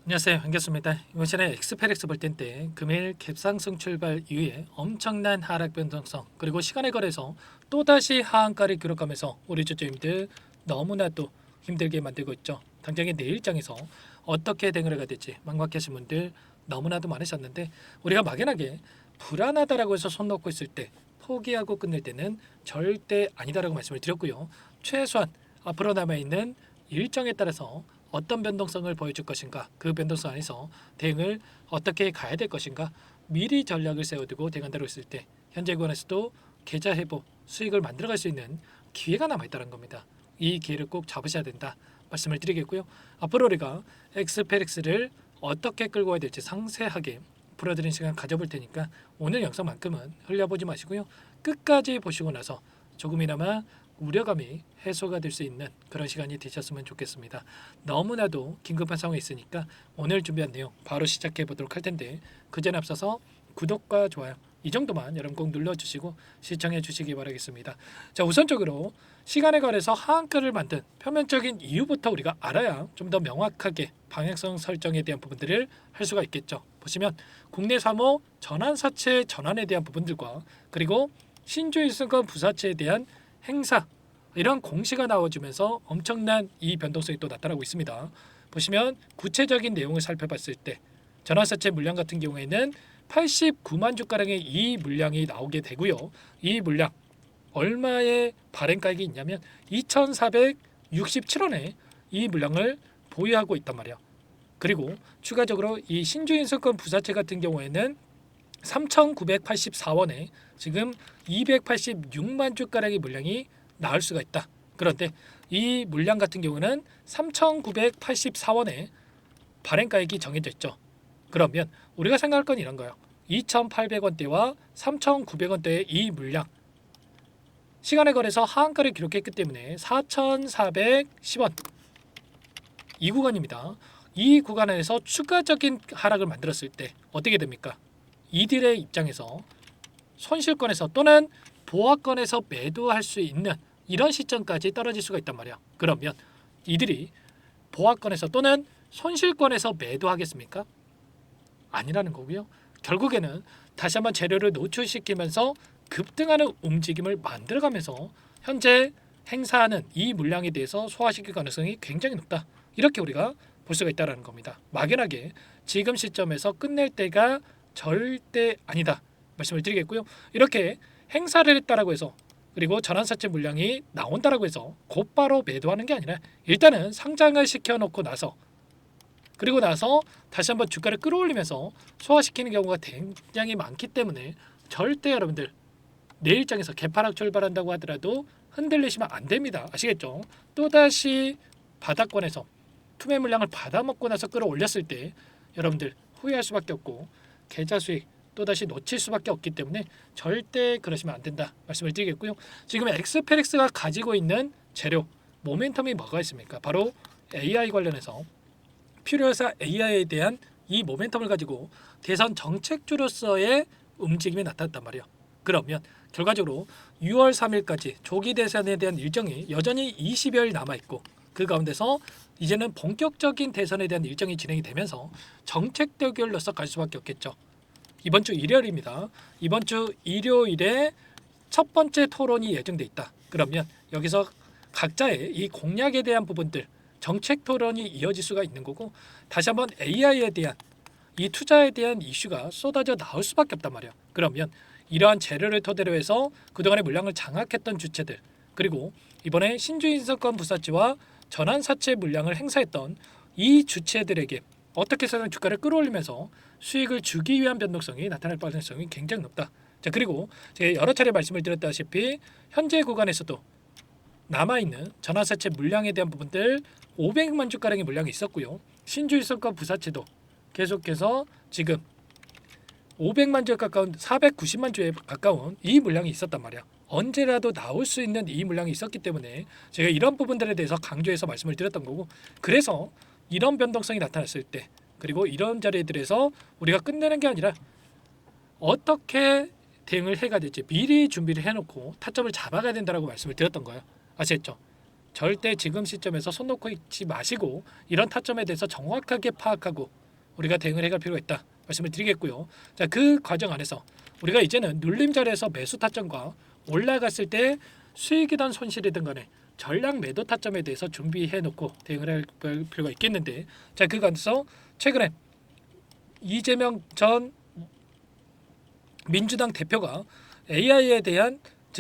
안녕하세요. 반갑습니다. 이번 시간에 엑스페렉스 볼 때 금일 갭상승 출발 이후에 엄청난 하락 변동성 그리고 시간에 걸해서 또다시 하한가를 기록하면서 우리 주주님들 너무나도 힘들게 만들고 있죠. 당장의 내일장에서 어떻게 대응을 해야 될지 막막하신 분들 너무나도 많으셨는데 우리가 막연하게 불안하다라고 해서 손 놓고 있을 때 포기하고 끝낼 때는 절대 아니다라고 말씀을 드렸고요. 최소한 앞으로 남아있는 일정에 따라서 어떤 변동성을 보여줄 것인가, 그 변동성 안에서 대응을 어떻게 가야 될 것인가 미리 전략을 세워두고 대응한다고 했을 때 현재 구간에서도 계좌 회복, 수익을 만들어갈 수 있는 기회가 남아있다는 겁니다. 이 기회를 꼭 잡으셔야 된다 말씀을 드리겠고요. 앞으로 우리가 엑스페렉스를 어떻게 끌고 가야 될지 상세하게 풀어드리는 시간 가져볼 테니까 오늘 영상만큼은 흘려보지 마시고요. 끝까지 보시고 나서 조금이나마 우려감이 해소가 될 수 있는 그런 시간이 되셨으면 좋겠습니다. 너무나도 긴급한 상황이 있으니까 오늘 준비한 내용 바로 시작해 보도록 할 텐데 그 전에 앞서서 구독과 좋아요 이 정도만 여러분 꼭 눌러주시고 시청해 주시기 바라겠습니다. 자, 우선적으로 시간에 관해서 하한가를 만든 표면적인 이유부터 우리가 알아야 좀 더 명확하게 방향성 설정에 대한 부분들을 할 수가 있겠죠. 보시면 국내 사모 전환사채 전환에 대한 부분들과 그리고 신주일승권 부사채에 대한 행사 이런 공시가 나와주면서 엄청난 이 변동성이 또 나타나고 있습니다. 보시면 구체적인 내용을 살펴봤을 때 전환사채 물량 같은 경우에는 89만 주가량의 이 물량이 나오게 되고요. 이 물량 얼마의 발행가액이 있냐면 2,467원에 이 물량을 보유하고 있단 말이야. 그리고 추가적으로 이 신주인수권 부사채 같은 경우에는 3,984원에 지금 286만 주가량의 물량이 나올 수가 있다. 그런데 이 물량 같은 경우는 3,984원에 발행가액이 정해져 있죠. 그러면 우리가 생각할 건 이런 거예요. 2,800원대와 3,900원대의 이 물량 시간에 걸해서 하한가를 기록했기 때문에 4,410원 이 구간입니다. 이 구간에서 추가적인 하락을 만들었을 때 어떻게 됩니까? 이들의 입장에서 손실권에서 또는 보합권에서 매도할 수 있는 이런 시점까지 떨어질 수가 있단 말이야. 그러면 이들이 보합권에서 또는 손실권에서 매도하겠습니까? 아니라는 거고요. 결국에는 다시 한번 재료를 노출시키면서 급등하는 움직임을 만들어가면서 현재 행사하는 이 물량에 대해서 소화시킬 가능성이 굉장히 높다. 이렇게 우리가 볼 수가 있다는 겁니다. 막연하게 지금 시점에서 끝낼 때가 절대 아니다 말씀을 드리겠고요. 이렇게 행사를 했다라고 해서 그리고 전환사채 물량이 나온다라고 해서 곧바로 매도하는 게 아니라 일단은 상장을 시켜놓고 나서 그리고 나서 다시 한번 주가를 끌어올리면서 소화시키는 경우가 굉장히 많기 때문에 절대 여러분들 내일장에서 개파락 출발한다고 하더라도 흔들리시면 안 됩니다. 아시겠죠? 또다시 바닥권에서 투매 물량을 받아먹고 나서 끌어올렸을 때 여러분들 후회할 수밖에 없고 계좌 수익 또다시 놓칠 수밖에 없기 때문에 절대 그러시면 안 된다 말씀을 드리겠고요. 지금 엑스페렉스가 가지고 있는 재료 모멘텀이 뭐가 있습니까? 바로 AI 관련해서 필요해서 AI에 대한 이 모멘텀을 가지고 대선 정책주로서의 움직임이 나타났단 말이에요. 그러면 결과적으로 6월 3일까지 조기 대선에 대한 일정이 여전히 20여일 남아있고 그 가운데서 이제는 본격적인 대선에 대한 일정이 진행이 되면서 정책 대결로서 갈 수밖에 없겠죠. 이번 주 일요일입니다. 이번 주 일요일에 첫 번째 토론이 예정돼 있다. 그러면 여기서 각자의 이 공약에 대한 부분들 정책 토론이 이어질 수가 있는 거고 다시 한번 AI에 대한 이 투자에 대한 이슈가 쏟아져 나올 수밖에 없단 말이야. 그러면 이러한 재료를 토대로 해서 그동안의 물량을 장악했던 주체들 그리고 이번에 신주인수권 부사채와 전환사채 물량을 행사했던 이 주체들에게 어떻게 해서든 주가를 끌어올리면서 수익을 주기 위한 변동성이 나타날 가능성이 굉장히 높다. 자, 그리고 제가 여러 차례 말씀을 드렸다시피 현재 구간에서도 남아있는 전환사채 물량에 대한 부분들 500만 주가량의 물량이 있었고요. 신주일선권 부사채도 계속해서 지금 500만 주에 가까운 490만 주에 가까운 이 물량이 있었단 말이야. 언제라도 나올 수 있는 이 물량이 있었기 때문에 제가 이런 부분들에 대해서 강조해서 말씀을 드렸던 거고 그래서 이런 변동성이 나타났을 때 그리고 이런 자리들에서 우리가 끝내는 게 아니라 어떻게 대응을 해가 될지 미리 준비를 해놓고 타점을 잡아가야 된다라고 말씀을 드렸던 거예요. 아시겠죠? 절대 지금 시점에서 손 놓고 있지 마시고 이런 타점에 대해서 정확하게 파악하고 우리가 대응을 해갈 필요가 있다 말씀을 드리겠고요. 자, 그 과정 안에서 우리가 이제는 눌림 자리에서 매수 타점과 올라갔을 때 수익이든 손실이든 간에 전량 매도 타점에 대해서 준비해 놓고 대응을 할 필요가 있겠는데, 자, 그 관해서 최근에 이재명 전 민주당 대표가 AI에 대한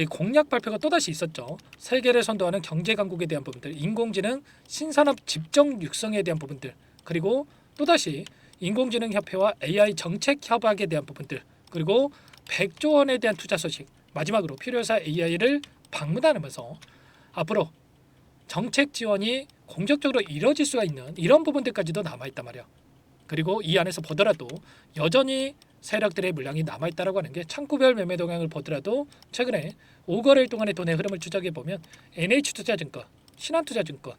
공약 발표가 또다시 있었죠. 세계를 선도하는 경제 강국에 대한 부분들, 인공지능 신산업 집중 육성에 대한 부분들, 그리고 또다시 인공지능 협회와 AI 정책 협약에 대한 부분들, 그리고 100조 원에 대한 투자 소식, 마지막으로 필요사 AI를 방문하면서 앞으로 정책 지원이 공격적으로 이뤄질 수가 있는 이런 부분들까지도 남아있단 말이야. 그리고 이 안에서 보더라도 여전히 세력들의 물량이 남아있다라고 하는 게 창구별 매매 동향을 보더라도 최근에 5거래일 동안의 돈의 흐름을 추적해 보면 NH투자증권, 신한투자증권,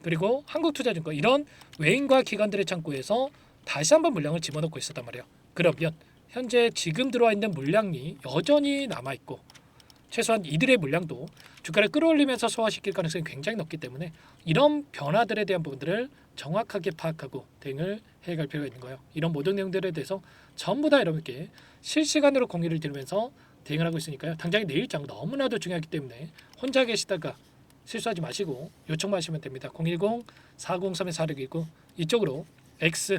그리고 한국투자증권 이런 외인과 기관들의 창구에서 다시 한번 물량을 집어넣고 있었단 말이에요. 그러면 현재 지금 들어와 있는 물량이 여전히 남아있고 최소한 이들의 물량도 주가를 끌어올리면서 소화시킬 가능성이 굉장히 높기 때문에 이런 변화들에 대한 부분들을 정확하게 파악하고 대응을 해갈 필요가 있는 거예요. 이런 모든 내용들에 대해서 전부 다 여러분께 실시간으로 공유를 드리면서 대응을 하고 있으니까요. 당장 내일장 너무나도 중요하기 때문에 혼자 계시다가 실수하지 마시고 요청만 하시면 됩니다. 010-403-4619 이쪽으로 X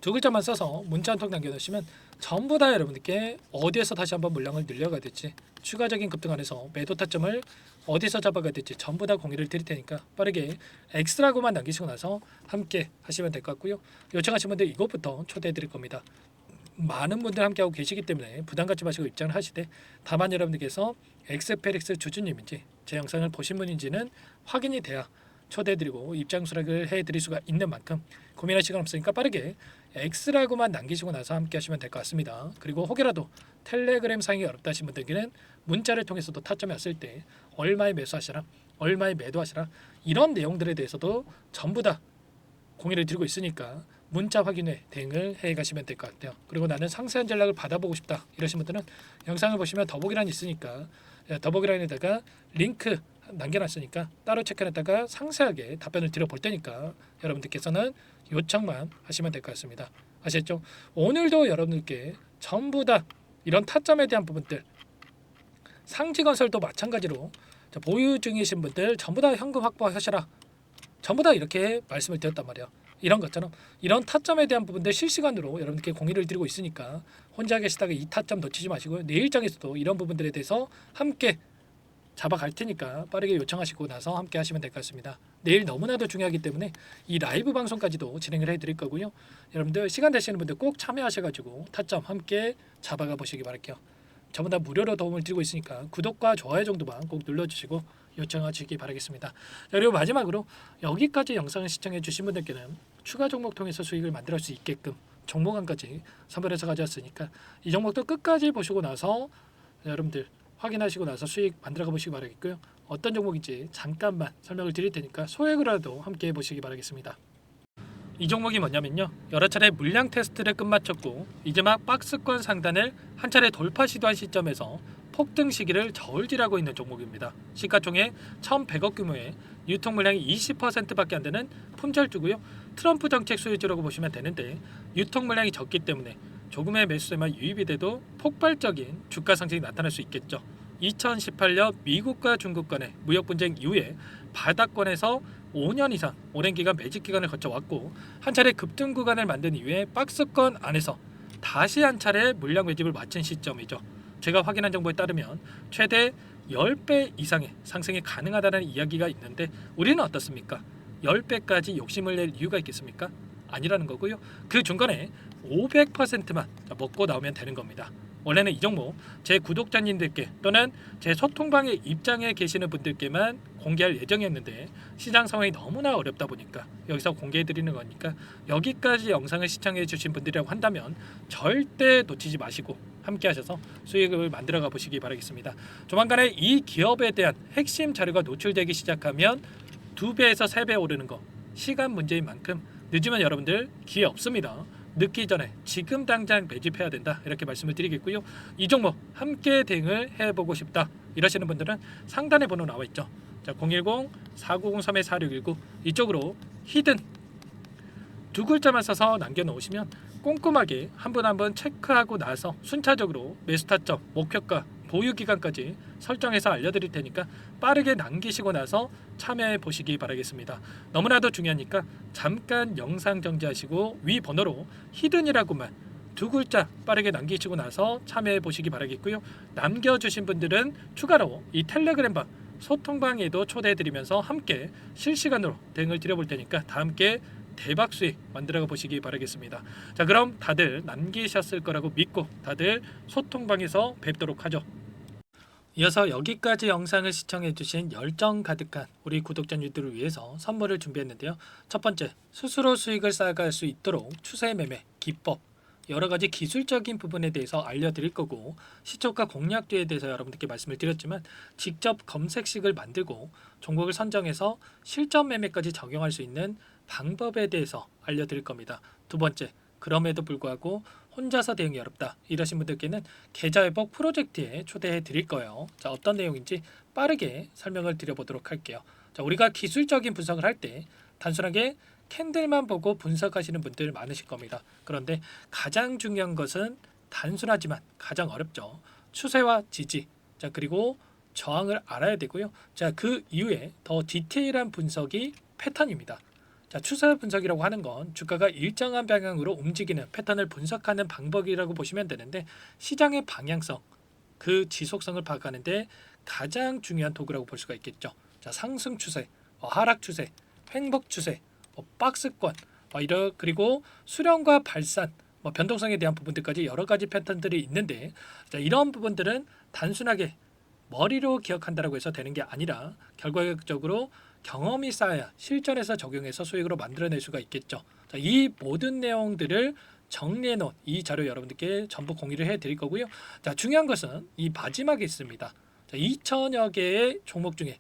두 글자만 써서 문자 한 통 남겨놓으시면 전부 다 여러분들께 어디에서 다시 한번 물량을 늘려가야 될지, 추가적인 급등 안에서 매도 타점을 어디서 잡아가야 될지 전부 다 공유를 드릴 테니까 빠르게 X라고만 남기시고 나서 함께 하시면 될 것 같고요. 요청하신 분들 이것부터 초대해 드릴 겁니다. 많은 분들 함께하고 계시기 때문에 부담 갖지 마시고 입장을 하시되, 다만 여러분들께서 엑스페릭스 주주님인지 제 영상을 보신 분인지는 확인이 돼야 초대해드리고 입장 수락을 해드릴 수가 있는 만큼 고민할 시간 없으니까 빠르게 X라고만 남기시고 나서 함께 하시면 될 것 같습니다. 그리고 혹여라도 텔레그램 사용이 어렵다 하신 분들께는 문자를 통해서도 타점이 왔을 때 얼마에 매수하시라, 얼마에 매도하시라 이런 내용들에 대해서도 전부 다 공유를 드리고 있으니까 문자 확인에 대응을 해가시면 될 것 같아요. 그리고 나는 상세한 전략을 받아보고 싶다 이러신 분들은 영상을 보시면 더보기란이 있으니까 더보기란에다가 링크 남겨놨으니까 따로 체크해놨다가 상세하게 답변을 드려볼 테니까 여러분들께서는 요청만 하시면 될 것 같습니다. 아시겠죠? 오늘도 여러분들께 전부 다 이런 타점에 대한 부분들, 상지건설도 마찬가지로 보유 중이신 분들 전부 다 현금 확보하셔라, 전부 다 이렇게 말씀을 드렸단 말이에요. 이런 것처럼 이런 타점에 대한 부분들 실시간으로 여러분들께 공유를 드리고 있으니까 혼자 계시다가 이 타점 놓치지 마시고요. 내일장에서도 이런 부분들에 대해서 함께 잡아갈 테니까 빠르게 요청하시고 나서 함께 하시면 될 것 같습니다. 내일 너무나도 중요하기 때문에 이 라이브 방송까지도 진행을 해드릴 거고요. 여러분들 시간 되시는 분들 꼭 참여하셔가지고 타점 함께 잡아가 보시기 바랄게요. 전부 다 무료로 도움을 드리고 있으니까 구독과 좋아요 정도만 꼭 눌러주시고 요청하시기 바라겠습니다. 그리고 마지막으로 여기까지 영상을 시청해 주신 분들께는 추가 종목 통해서 수익을 만들 수 있게끔 종목안까지 선별해서 가져왔으니까 이 종목도 끝까지 보시고 나서 여러분들 확인하시고 나서 수익 만들어가 보시기 바라겠고요. 어떤 종목인지 잠깐만 설명을 드릴 테니까 소액으로라도 함께 해보시기 바라겠습니다. 이 종목이 뭐냐면요, 여러 차례 물량 테스트를 끝마쳤고 이제 막 박스권 상단을 한 차례 돌파 시도한 시점에서 폭등 시기를 저울질하고 있는 종목입니다. 시가총액 1,100억 규모의 유통 물량이 20%밖에 안 되는 품절주고요. 트럼프 정책 수혜주라고 보시면 되는데 유통 물량이 적기 때문에 조금의 매수세만 유입이 돼도 폭발적인 주가 상승이 나타날 수 있겠죠. 2018년 미국과 중국 간의 무역 분쟁 이후에 바닥권에서 5년 이상 오랜 기간 매집 기간을 거쳐왔고 한 차례 급등 구간을 만든 이후에 박스권 안에서 다시 한 차례 물량 매집을 마친 시점이죠. 제가 확인한 정보에 따르면 최대 10배 이상의 상승이 가능하다는 이야기가 있는데 우리는 어떻습니까? 10배까지 욕심을 낼 이유가 있겠습니까? 아니라는 거고요. 그 중간에 500%만 먹고 나오면 되는 겁니다. 원래는 이 종목 제 구독자님들께 또는 제 소통방에 입장해 계시는 분들께만 공개할 예정이었는데 시장 상황이 너무나 어렵다 보니까 여기서 공개해 드리는 거니까 여기까지 영상을 시청해 주신 분들이라고 한다면 절대 놓치지 마시고 함께 하셔서 수익을 만들어 가 보시기 바라겠습니다. 조만간에 이 기업에 대한 핵심 자료가 노출되기 시작하면 2배에서 3배 오르는 거 시간 문제인 만큼 늦으면 여러분들 기회 없습니다. 늦기 전에 지금 당장 매집해야 된다 이렇게 말씀을 드리겠고요. 이 종목 함께 대응을 해보고 싶다 이러시는 분들은 상단에 번호 나와 있죠. 자, 010-4903-4619 이쪽으로 히든 두 글자만 써서 남겨놓으시면 꼼꼼하게 한 분 한 분 체크하고 나서 순차적으로 매수 타점, 목표가, 보유 기간까지 설정해서 알려드릴 테니까 빠르게 남기시고 나서 참여해 보시기 바라겠습니다. 너무나도 중요하니까 잠깐 영상 정지하시고 위 번호로 히든이라고만 두 글자 빠르게 남기시고 나서 참여해 보시기 바라겠고요. 남겨주신 분들은 추가로 이 텔레그램방 소통방에도 초대해 드리면서 함께 실시간으로 대응을 드려볼 테니까 다 함께 대박 수익 만들어 보시기 바라겠습니다. 자, 그럼 다들 남기셨을 거라고 믿고 다들 소통방에서 뵙도록 하죠. 이어서 여기까지 영상을 시청해 주신 열정 가득한 우리 구독자님들을 위해서 선물을 준비했는데요. 첫 번째, 스스로 수익을 쌓아갈 수 있도록 추세 매매 기법, 여러 가지 기술적인 부분에 대해서 알려드릴 거고, 시초가 공략주에 대해서 여러분들께 말씀을 드렸지만 직접 검색식을 만들고 종목을 선정해서 실전 매매까지 적용할 수 있는 방법에 대해서 알려드릴 겁니다. 두 번째, 그럼에도 불구하고 혼자서 대응이 어렵다 이러신 분들께는 계좌회복 프로젝트에 초대해 드릴 거예요. 자, 어떤 내용인지 빠르게 설명을 드려보도록 할게요. 자, 우리가 기술적인 분석을 할 때 단순하게 캔들만 보고 분석하시는 분들 많으실 겁니다. 그런데 가장 중요한 것은 단순하지만 가장 어렵죠. 추세와 지지, 자, 그리고 저항을 알아야 되고요. 자, 그 이후에 더 디테일한 분석이 패턴입니다. 자, 추세 분석이라고 하는 건 주가가 일정한 방향으로 움직이는 패턴을 분석하는 방법이라고 보시면 되는데, 시장의 방향성, 그 지속성을 파악하는데 가장 중요한 도구라고 볼 수가 있겠죠. 자, 상승 추세, 하락 추세, 횡복 추세, 박스권, 그리고 수렴과 발산, 변동성에 대한 부분들까지 여러 가지 패턴들이 있는데, 자, 이런 부분들은 단순하게 머리로 기억한다라고 해서 되는 게 아니라 결과적으로 경험이 쌓아야 실전에서 적용해서 수익으로 만들어낼 수가 있겠죠. 자, 이 모든 내용들을 정리해 놓은 이 자료 여러분들께 전부 공유를 해 드릴 거고요. 자, 중요한 것은 이 마지막에 있습니다. 자, 2천여 개의 종목 중에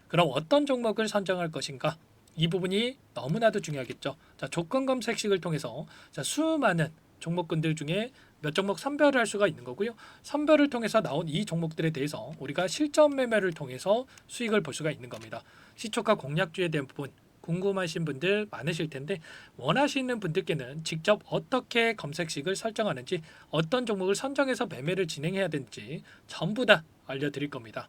그럼 어떤 종목을 선정할 것인가? 이 부분이 너무나도 중요하겠죠. 자, 조건 검색식을 통해서 자, 수많은 종목군들 중에 몇 종목 선별을 할 수가 있는 거고요. 선별을 통해서 나온 이 종목들에 대해서 우리가 실전 매매를 통해서 수익을 볼 수가 있는 겁니다. 시초가 공략주에 대한 부분 궁금하신 분들 많으실 텐데, 원하시는 분들께는 직접 어떻게 검색식을 설정하는지, 어떤 종목을 선정해서 매매를 진행해야 되는지 전부 다 알려드릴 겁니다.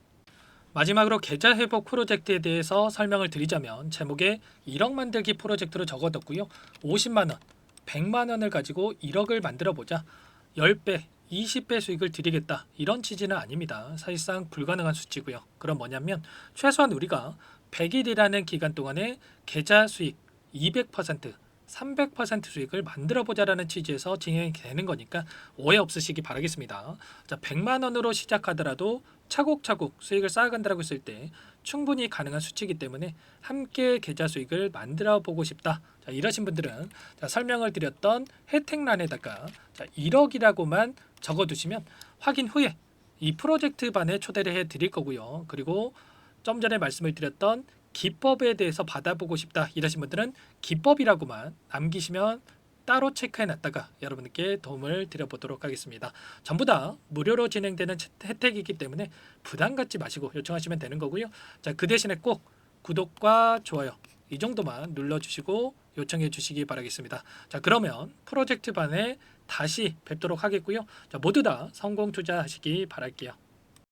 마지막으로 계좌 회복 프로젝트에 대해서 설명을 드리자면, 제목에 1억 만들기 프로젝트로 적어뒀고요. 50만 원, 100만 원을 가지고 1억을 만들어 보자. 10배, 20배 수익을 드리겠다. 이런 취지는 아닙니다. 사실상 불가능한 수치고요. 그럼 뭐냐면 최소한 우리가 100일이라는 기간 동안에 계좌 수익 200%, 300% 수익을 만들어 보자라는 취지에서 진행이 되는 거니까 오해 없으시기 바라겠습니다. 자, 100만 원으로 시작하더라도 차곡차곡 수익을 쌓아간다고 했을 때 충분히 가능한 수치이기 때문에 함께 계좌 수익을 만들어 보고 싶다. 자, 이러신 분들은 자, 설명을 드렸던 혜택란에다가 자, 1억이라고만 적어두시면 확인 후에 이 프로젝트 반에 초대를 해 드릴 거고요. 그리고 좀 전에 말씀을 드렸던 기법에 대해서 받아보고 싶다 이러신 분들은 기법이라고만 남기시면 따로 체크해 놨다가 여러분께 도움을 드려보도록 하겠습니다. 전부 다 무료로 진행되는 혜택이기 때문에 부담 갖지 마시고 요청하시면 되는 거고요. 자, 그 대신에 꼭 구독과 좋아요 이 정도만 눌러주시고 요청해 주시기 바라겠습니다. 자, 그러면 프로젝트 반에 다시 뵙도록 하겠고요. 자, 모두 다 성공 투자하시기 바랄게요.